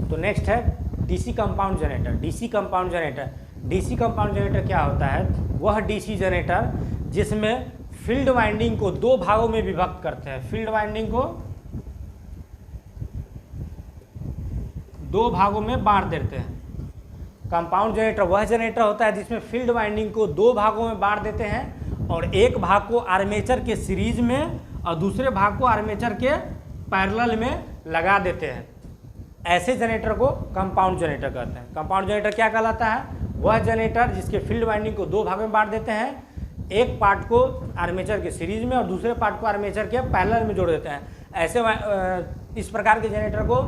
तो नेक्स्ट है DC compound generator. DC compound generator, DC compound generator क्या होता है? वह डीसी जनरेटर जिसमें फील्ड वाइंडिंग को दो भागों में विभक्त करते हैं। फील्ड वाइंडिंग को दो भागों में बांट देते हैं। कंपाउंड जनरेटर वह जनरेटर होता है जिसमें फील्ड वाइंडिंग को दो भागों में बांट देते हैं और एक भाग को आर्मेचर के सीरीज में और दूसरे भाग को आर्मेचर के पैरेलल में लगा देते हैं। ऐसे जनरेटर को कंपाउंड जनरेटर कहते हैं। कंपाउंड जनरेटर क्या कहलाता है? वह जनरेटर जिसके फील्ड वाइंडिंग को दो भागों में बांट देते हैं, एक पार्ट को आर्मेचर के सीरीज में और दूसरे पार्ट को आर्मेचर के पैरेलल में जोड़ देते हैं। ऐसे इस प्रकार के जनरेटर को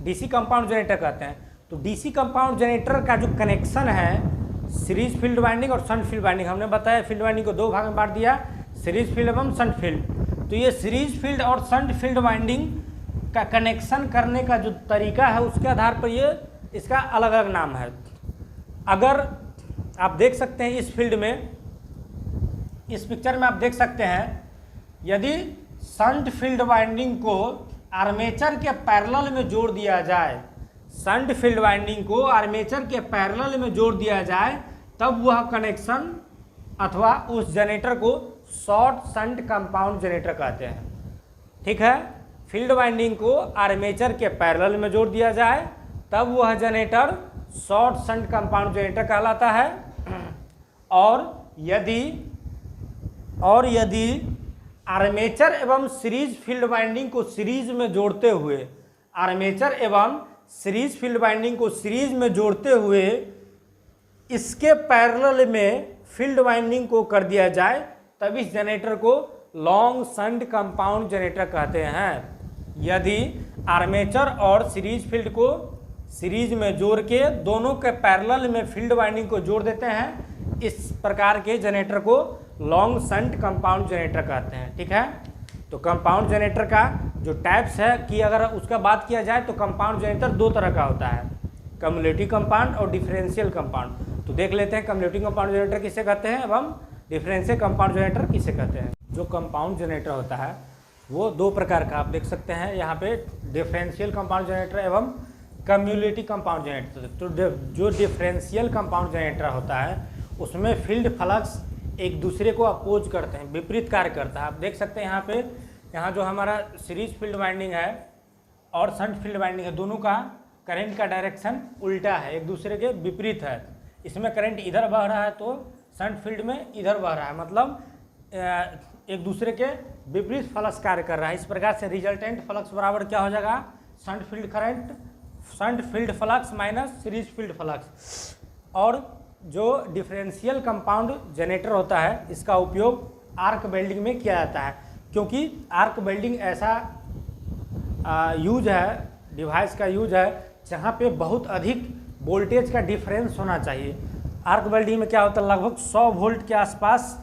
डीसी कंपाउंड जनरेटर कहते हैं। तो डीसी कंपाउंड जनरेटर का जो कनेक्शन है सीरीज फील्ड वाइंडिंग और शंट फील्ड वाइंडिंग, हमने बताया फील्ड वाइंडिंग को दो भाग में बांट दिया, सीरीज फील्ड एवं शंट फील्ड। तो ये सीरीज फील्ड और शंट फील्ड वाइंडिंग का कनेक्शन करने का जो तरीका है उसके आधार पर ये इसका अलग अलग नाम है। अगर आप देख सकते हैं इस फील्ड में, इस पिक्चर में आप देख सकते हैं, यदि शंट फील्ड वाइंडिंग को आर्मेचर के पैरेलल में जोड़ दिया जाए, शंट फील्ड वाइंडिंग को आर्मेचर के पैरेलल में जोड़ दिया जाए, तब वह कनेक्शन अथवा उस जनरेटर को शॉर्ट शंट कंपाउंड जनरेटर कहते हैं। ठीक है, फील्ड वाइंडिंग को आर्मेचर के पैरेलल में जोड़ दिया जाए तब वह generator short shunt compound generator कहलाता है। और यदि आर्मेचर एवं सीरीज फील्ड वाइंडिंग को सीरीज में जोड़ते हुए, आर्मेचर एवं सीरीज फील्ड वाइंडिंग को सीरीज में जोड़ते हुए इसके पैरेलल में फील्ड वाइंडिंग को कर दिया जाए, तब इस जनरेटर को लॉन्ग शंट कंपाउंड जनरेटर कहते हैं। यदि आर्मेचर और सीरीज फील्ड को सीरीज में जोड़ के दोनों के पैरेलल में फील्ड वाइंडिंग को जोड़ देते हैं, इस प्रकार के जनरेटर को लॉन्ग शंट कंपाउंड जनरेटर कहते हैं। ठीक है, तो कंपाउंड जनरेटर का जो टाइप्स है कि अगर उसका बात किया जाए तो कंपाउंड जनरेटर दो तरह का होता है, कम्युलेटिव कंपाउंड और डिफरेंशियल कंपाउंड। तो देख लेते हैं कम्युलेटिव कंपाउंड जनरेटर किसे कहते हैं एवं डिफरेंशियल कंपाउंड जनरेटर किसे कहते हैं। जो कंपाउंड जनरेटर होता है वो दो प्रकार का आप देख सकते हैं यहाँ पे, डिफरेंशियल कंपाउंड जनरेटर एवं कम्युलेटिव कंपाउंड जनरेटर। तो जो डिफरेंशियल कंपाउंड जनरेटर होता है उसमें फील्ड फ्लक्स एक दूसरे को अपोज करते हैं, विपरीत कार्य करता है। आप देख सकते हैं यहाँ पे, यहाँ जो हमारा सीरीज फील्ड वाइंडिंग है और शंट फील्ड वाइंडिंग है, दोनों का करंट का डायरेक्शन उल्टा है, एक दूसरे के विपरीत है। इसमें करंट इधर बह रहा है तो शंट फील्ड में इधर बह रहा है, मतलब एक दूसरे के विपरीत फ्लक्स कार्य कर रहा है। इस प्रकार से रिजल्टेंट फ्लक्स बराबर क्या हो जाएगा? Shunt field current, shunt field flux minus series field flux. और जो डिफरेंशियल कंपाउंड जनरेटर होता है इसका उपयोग आर्क वेल्डिंग में किया जाता है, क्योंकि आर्क वेल्डिंग ऐसा यूज है, डिवाइस का यूज है जहाँ पे बहुत अधिक वोल्टेज का डिफरेंस होना चाहिए। आर्क वेल्डिंग में क्या होता है, लगभग 100 वोल्ट के आसपास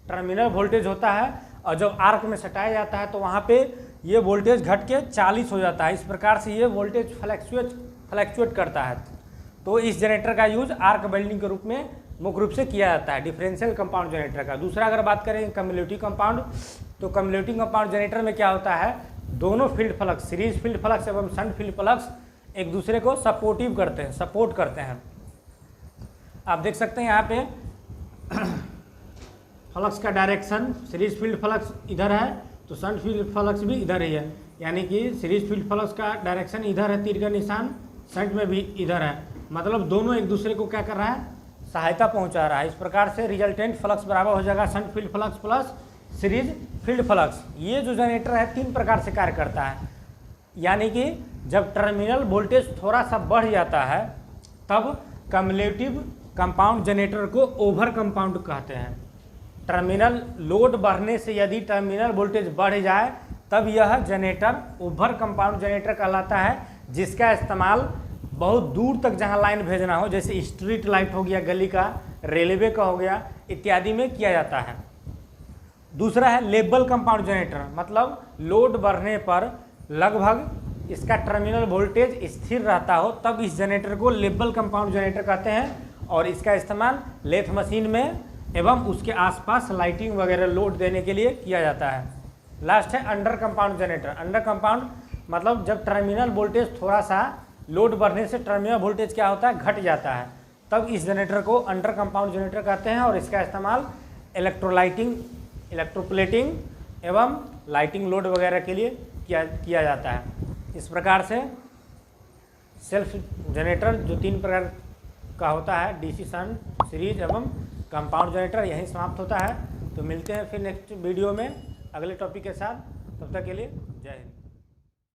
टर्मिनल वोल्टेज होता है और जब आर्क में सटाया जाता है तो वहाँ पे ये वोल्टेज घट के 40 हो जाता है। इस प्रकार से ये वोल्टेज फ्लैक्चुएट करता है। तो इस जनरेटर का यूज आर्क वेल्डिंग के रूप में मुख्य रूप से किया जाता है डिफरेंशियल कंपाउंड जनरेटर का। दूसरा अगर बात करें कम्युलेटिव कंपाउंड, तो कम्युलेटिव कंपाउंड जनरेटर में क्या होता है, दोनों field flux, series field flux एवं शंट फील्ड फ्लक्स एक दूसरे को सपोर्टिव करते हैं, सपोर्ट करते हैं। आप देख सकते हैं यहाँ पे फ्लक्स का डायरेक्शन, सीरीज फील्ड फ्लक्स इधर है तो शंट फील्ड फ्लक्स भी इधर ही है, यानी कि सीरीज फील्ड फ्लक्स का डायरेक्शन इधर है, तीर का निशान, शंट में भी इधर है, मतलब दोनों एक दूसरे को क्या कर रहा है, सहायता पहुंचा रहा है। इस प्रकार से रिजल्टेंट फ्लक्स बराबर हो जाएगा shunt field flux plus series field flux. ये जो जनरेटर है 3 प्रकार से कार्य करता है, यानी कि जब टर्मिनल वोल्टेज थोड़ा सा बढ़ जाता है तब कम्युलेटिव कंपाउंड जनरेटर को ओवर कंपाउंड कहते हैं। टर्मिनल लोड बढ़ने से यदि टर्मिनल वोल्टेज बढ़ जाए तब यह जनरेटर ओवर कंपाउंड जनरेटर कहलाता है, जिसका इस्तेमाल बहुत दूर तक जहां लाइन भेजना हो, जैसे स्ट्रीट लाइट हो गया, गली का, रेलवे का हो गया इत्यादि में किया जाता है। दूसरा है लेवल कंपाउंड जनरेटर, मतलब लोड बढ़ने पर लगभग इसका टर्मिनल वोल्टेज स्थिर रहता हो तब इस जनरेटर को लेवल कंपाउंड जनरेटर कहते हैं और इसका इस्तेमाल लेथ मशीन में एवं उसके आसपास लाइटिंग वगैरह लोड देने के लिए किया जाता है। लास्ट है under compound generator. Under compound मतलब जब टर्मिनल वोल्टेज थोड़ा सा लोड बढ़ने से टर्मिनल वोल्टेज क्या होता है, घट जाता है, तब इस जनरेटर को अंडर कंपाउंड जनरेटर कहते हैं और इसका इस्तेमाल इलेक्ट्रोलाइटिंग, इलेक्ट्रोप्लेटिंग एवं लाइटिंग लोड वगैरह के लिए किया जाता है। इस प्रकार से सेल्फ जनरेटर जो 3 प्रकार का होता है, डीसी, शंट, सीरीज एवं कंपाउंड जनरेटर, यहीं समाप्त होता है। तो मिलते हैं फिर नेक्स्ट वीडियो में अगले टॉपिक के साथ, तब तक के लिए